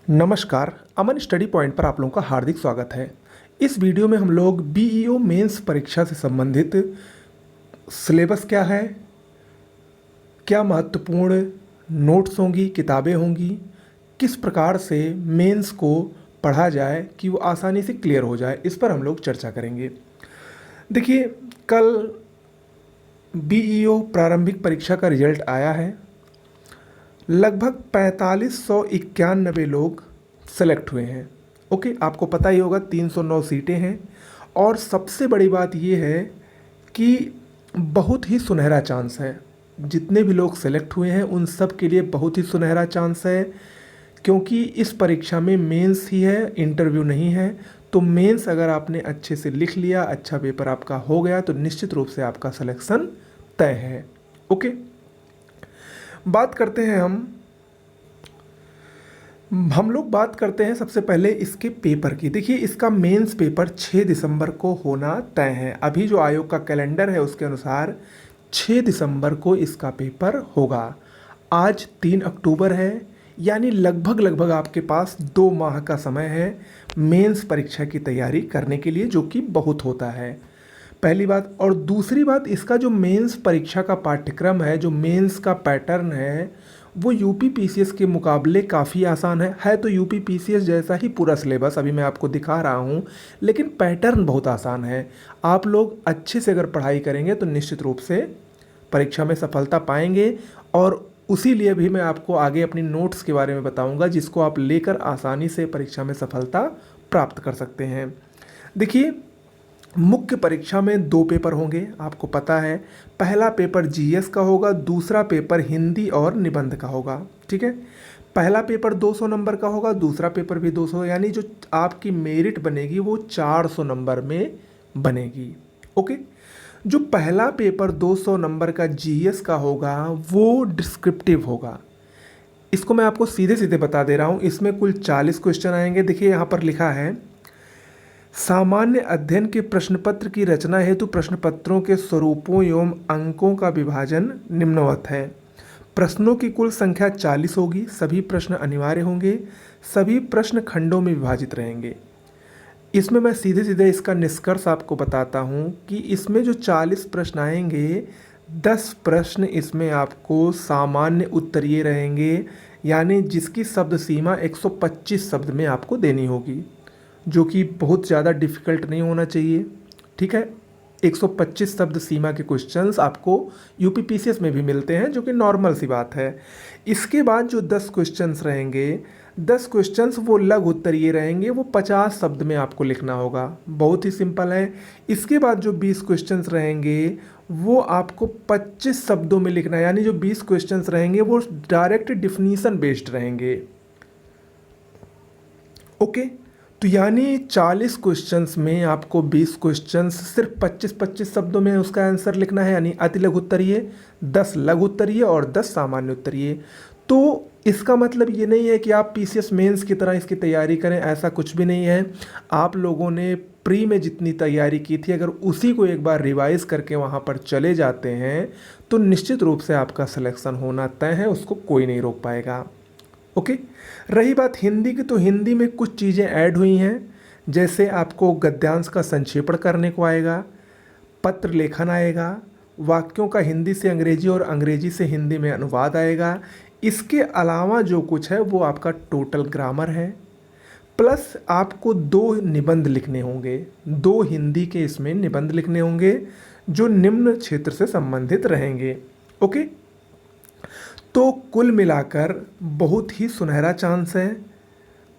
नमस्कार, अमन study point पर आप लोगों का हार्दिक स्वागत है। इस वीडियो में हम लोग बीईओ मेंस परीक्षा से संबंधित सिलेबस क्या है, क्या महत्वपूर्ण नोट्स होंगी, किताबें होंगी, किस प्रकार से मेंस को पढ़ा जाए कि वो आसानी से क्लियर हो जाए, इस पर हम लोग चर्चा करेंगे। देखिए, कल बीईओ प्रारंभिक परीक्षा का रिजल्ट आया है। लगभग 4591 लोग सेलेक्ट हुए हैं। ओके, आपको पता ही होगा 309 सीटें हैं और सबसे बड़ी बात ये है कि बहुत ही सुनहरा चांस है। जितने भी लोग सेलेक्ट हुए हैं उन सब के लिए बहुत ही सुनहरा चांस है, क्योंकि इस परीक्षा में मेंस ही है, इंटरव्यू नहीं है। तो मेंस अगर आपने अच्छे से लिख लिया, अच्छा पेपर आपका हो गया, तो निश्चित रूप से आपका सिलेक्शन तय है। ओके, बात करते हैं हम लोग बात करते हैं सबसे पहले इसके पेपर की। देखिए, इसका मेंस पेपर 6 दिसंबर को होना तय है। अभी जो आयोग का कैलेंडर है उसके अनुसार 6 दिसंबर को इसका पेपर होगा। आज 3 अक्टूबर है, यानी लगभग आपके पास 2 माह का समय है मेंस परीक्षा की तैयारी करने के लिए, जो कि बहुत होता है। पहली बात। और दूसरी बात, इसका जो मेंस परीक्षा का पाठ्यक्रम है, जो मेंस का पैटर्न है, वो यूपी पीसीएस के मुकाबले काफ़ी आसान है तो यूपी पीसीएस जैसा ही पूरा सिलेबस अभी मैं आपको दिखा रहा हूँ, लेकिन पैटर्न बहुत आसान है। आप लोग अच्छे से अगर पढ़ाई करेंगे तो निश्चित रूप से परीक्षा में सफलता पाएंगे। और उसी लिए भी मैं आपको आगे अपनी नोट्स के बारे में बताऊँगा, जिसको आप लेकर आसानी से परीक्षा में सफलता प्राप्त कर सकते हैं। देखिए, मुख्य परीक्षा में 2 पेपर होंगे, आपको पता है। पहला पेपर जीएस का होगा, दूसरा पेपर हिंदी और निबंध का होगा। ठीक है, पहला पेपर 200 नंबर का होगा, दूसरा पेपर भी 200, यानी जो आपकी मेरिट बनेगी वो 400 नंबर में बनेगी। ओके, जो पहला पेपर 200 नंबर का जीएस का होगा वो डिस्क्रिप्टिव होगा। इसको मैं आपको सीधे सीधे बता दे रहा हूँ। इसमें कुल 40 क्वेश्चन आएंगे। देखिए, यहाँ पर लिखा है, सामान्य अध्ययन के प्रश्नपत्र की रचना हेतु प्रश्नपत्रों के स्वरूपों एवं अंकों का विभाजन निम्नवत है। प्रश्नों की कुल संख्या 40 होगी। सभी प्रश्न अनिवार्य होंगे। सभी प्रश्न खंडों में विभाजित रहेंगे। इसमें मैं सीधे सीधे इसका निष्कर्ष आपको बताता हूँ कि इसमें जो 40 प्रश्न आएंगे, 10 प्रश्न इसमें आपको सामान्य उत्तरीय रहेंगे, यानी जिसकी शब्द सीमा 125 शब्द में आपको देनी होगी, जो कि बहुत ज़्यादा डिफ़िकल्ट नहीं होना चाहिए। ठीक है, 125 शब्द सीमा के क्वेश्चंस आपको यूपी पीसीएस में भी मिलते हैं, जो कि नॉर्मल सी बात है। इसके बाद जो 10 क्वेश्चंस रहेंगे, 10 क्वेश्चंस वो लघु उत्तरीय रहेंगे, वो 50 शब्द में आपको लिखना होगा। बहुत ही सिंपल है। इसके बाद जो 20 क्वेश्चंस रहेंगे वो आपको 25 शब्दों में लिखना है, यानी जो 20 क्वेश्चंस रहेंगे वो डायरेक्ट डिफिनीशन बेस्ड रहेंगे। ओके, तो यानी 40 क्वेश्चंस में आपको 20 क्वेश्चंस सिर्फ 25-25 शब्दों में उसका आंसर लिखना है, यानी अति लघु उत्तरीय, 10 लघु उत्तरीय और 10 सामान्य उत्तरीय। तो इसका मतलब ये नहीं है कि आप पीसीएस मेंस की तरह इसकी तैयारी करें, ऐसा कुछ भी नहीं है। आप लोगों ने प्री में जितनी तैयारी की थी, अगर उसी को एक बार रिवाइज करके वहाँ पर चले जाते हैं तो निश्चित रूप से आपका सिलेक्शन होना तय है, उसको कोई नहीं रोक पाएगा। ओके, रही बात हिंदी की, तो हिंदी में कुछ चीज़ें ऐड हुई हैं। जैसे आपको गद्यांश का संक्षेपण करने को आएगा, पत्र लेखन आएगा, वाक्यों का हिंदी से अंग्रेजी और अंग्रेजी से हिंदी में अनुवाद आएगा। इसके अलावा जो कुछ है वो आपका टोटल ग्रामर है, प्लस आपको 2 निबंध लिखने होंगे। 2 हिंदी के इसमें निबंध लिखने होंगे जो निम्न क्षेत्र से संबंधित रहेंगे। ओके, तो कुल मिलाकर बहुत ही सुनहरा चांस है।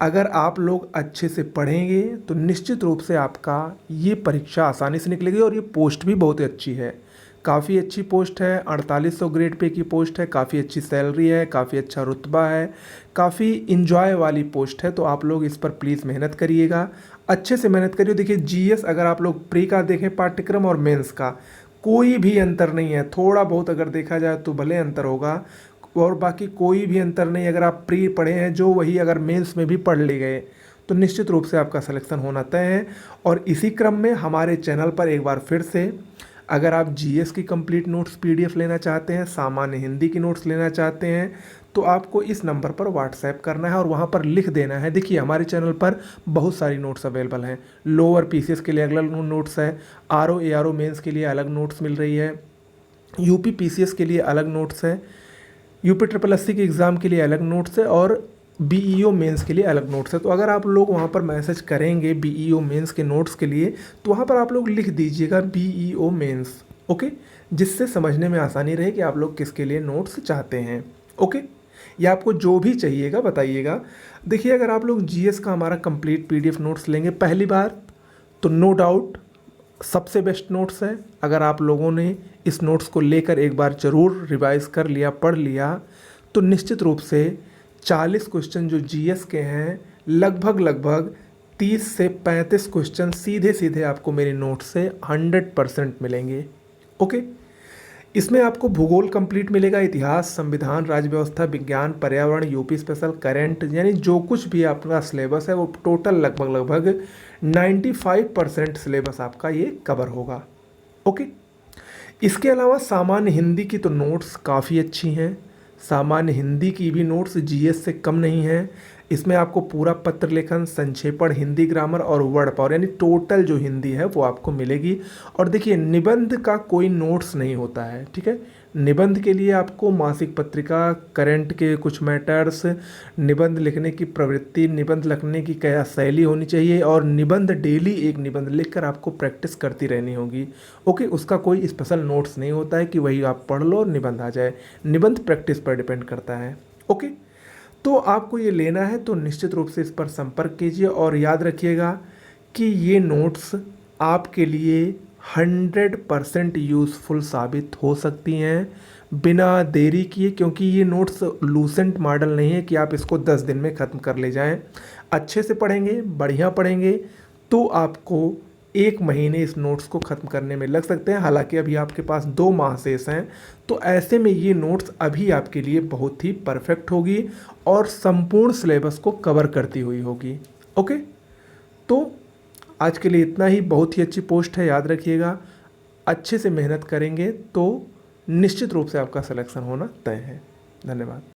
अगर आप लोग अच्छे से पढ़ेंगे तो निश्चित रूप से आपका ये परीक्षा आसानी से निकलेगी। और ये पोस्ट भी बहुत ही अच्छी है, काफ़ी अच्छी पोस्ट है। 4800 ग्रेड पे की पोस्ट है, काफ़ी अच्छी सैलरी है, काफ़ी अच्छा रुतबा है, काफ़ी इंजॉय वाली पोस्ट है। तो आप लोग इस पर प्लीज़ मेहनत करिएगा, अच्छे से मेहनत करिए। देखिए, जीएस अगर आप लोग प्री का देखें पाठ्यक्रम और मेंस का, कोई भी अंतर नहीं है। थोड़ा बहुत अगर देखा जाए तो भले अंतर होगा, और बाकी कोई भी अंतर नहीं। अगर आप प्री पढ़े हैं जो, वही अगर मेंस में भी पढ़ ले गए तो निश्चित रूप से आपका सिलेक्शन होना तय है। और इसी क्रम में हमारे चैनल पर एक बार फिर से, अगर आप जीएस की कंप्लीट नोट्स पीडीएफ लेना चाहते हैं, सामान्य हिंदी की नोट्स लेना चाहते हैं, तो आपको इस नंबर पर व्हाट्सएप करना है और वहाँ पर लिख देना है। देखिए हमारे चैनल पर बहुत सारी नोट्स अवेलेबल हैं। लोअर पीसीएस के लिए अलग नोट्स है, आरओ एआरओ मेंस के लिए अलग नोट्स मिल रही है, यूपी पीसीएस के लिए अलग नोट्स है, यूपी ट्रिपल एससी के एग्ज़ाम के लिए अलग नोट्स है और बीईओ मेंस के लिए अलग नोट्स है। तो अगर आप लोग वहाँ पर मैसेज करेंगे बीईओ मेंस के नोट्स के लिए तो वहाँ पर आप लोग लिख दीजिएगा बीईओ मेंस, ओके, जिससे समझने में आसानी रहे कि आप लोग किसके लिए नोट्स चाहते हैं, ओके। या आपको जो भी चाहिएगा बताइएगा। देखिए अगर आप लोग जीएस का हमारा कंप्लीट पीडीएफ नोट्स लेंगे पहली बार तो नो डाउट सबसे बेस्ट नोट्स है। अगर आप लोगों ने इस नोट्स को लेकर एक बार ज़रूर रिवाइज कर लिया, पढ़ लिया, तो निश्चित रूप से 40 क्वेश्चन जो जीएस के हैं लगभग 30 से 35 क्वेश्चन सीधे सीधे आपको मेरे नोट से 100% मिलेंगे, ओके। इसमें आपको भूगोल कंप्लीट मिलेगा, इतिहास, संविधान, राज्य व्यवस्था, विज्ञान, पर्यावरण, यूपी स्पेशल, करंट, यानी जो कुछ भी आपका सिलेबस है वो टोटल लगभग 95% सिलेबस आपका ये कवर होगा, ओके। इसके अलावा सामान्य हिंदी की तो नोट्स काफ़ी अच्छी हैं। सामान्य हिंदी की भी नोट्स जीएस से कम नहीं है। इसमें आपको पूरा पत्र लेखन, संक्षेपण, हिंदी ग्रामर और वर्ड पावर यानी टोटल जो हिंदी है वो आपको मिलेगी। और देखिए निबंध का कोई नोट्स नहीं होता है, ठीक है। निबंध के लिए आपको मासिक पत्रिका, करंट के कुछ मैटर्स, निबंध लिखने की प्रवृत्ति, निबंध लिखने की क्या शैली होनी चाहिए और निबंध डेली एक निबंध लिखकर आपको प्रैक्टिस करती रहनी होगी, ओके। उसका कोई स्पेशल नोट्स नहीं होता है कि वही आप पढ़ लो और निबंध आ जाए। निबंध प्रैक्टिस पर डिपेंड करता है, ओके। तो आपको ये लेना है तो निश्चित रूप से इस पर संपर्क कीजिए और याद रखिएगा कि ये नोट्स आपके लिए 100% यूज़फुल साबित हो सकती हैं बिना देरी किए, क्योंकि ये नोट्स लूसेंट मॉडल नहीं है कि आप इसको 10 दिन में ख़त्म कर ले जाएं। अच्छे से पढ़ेंगे, बढ़िया पढ़ेंगे तो आपको 1 महीने इस नोट्स को ख़त्म करने में लग सकते हैं। हालांकि अभी आपके पास 2 माह शेष हैं, तो ऐसे में ये नोट्स अभी आपके लिए बहुत ही परफेक्ट होगी और संपूर्ण सिलेबस को कवर करती हुई होगी, ओके। तो आज के लिए इतना ही। बहुत ही अच्छी पोस्ट है, याद रखिएगा। अच्छे से मेहनत करेंगे तो निश्चित रूप से आपका सिलेक्शन होना तय है। धन्यवाद।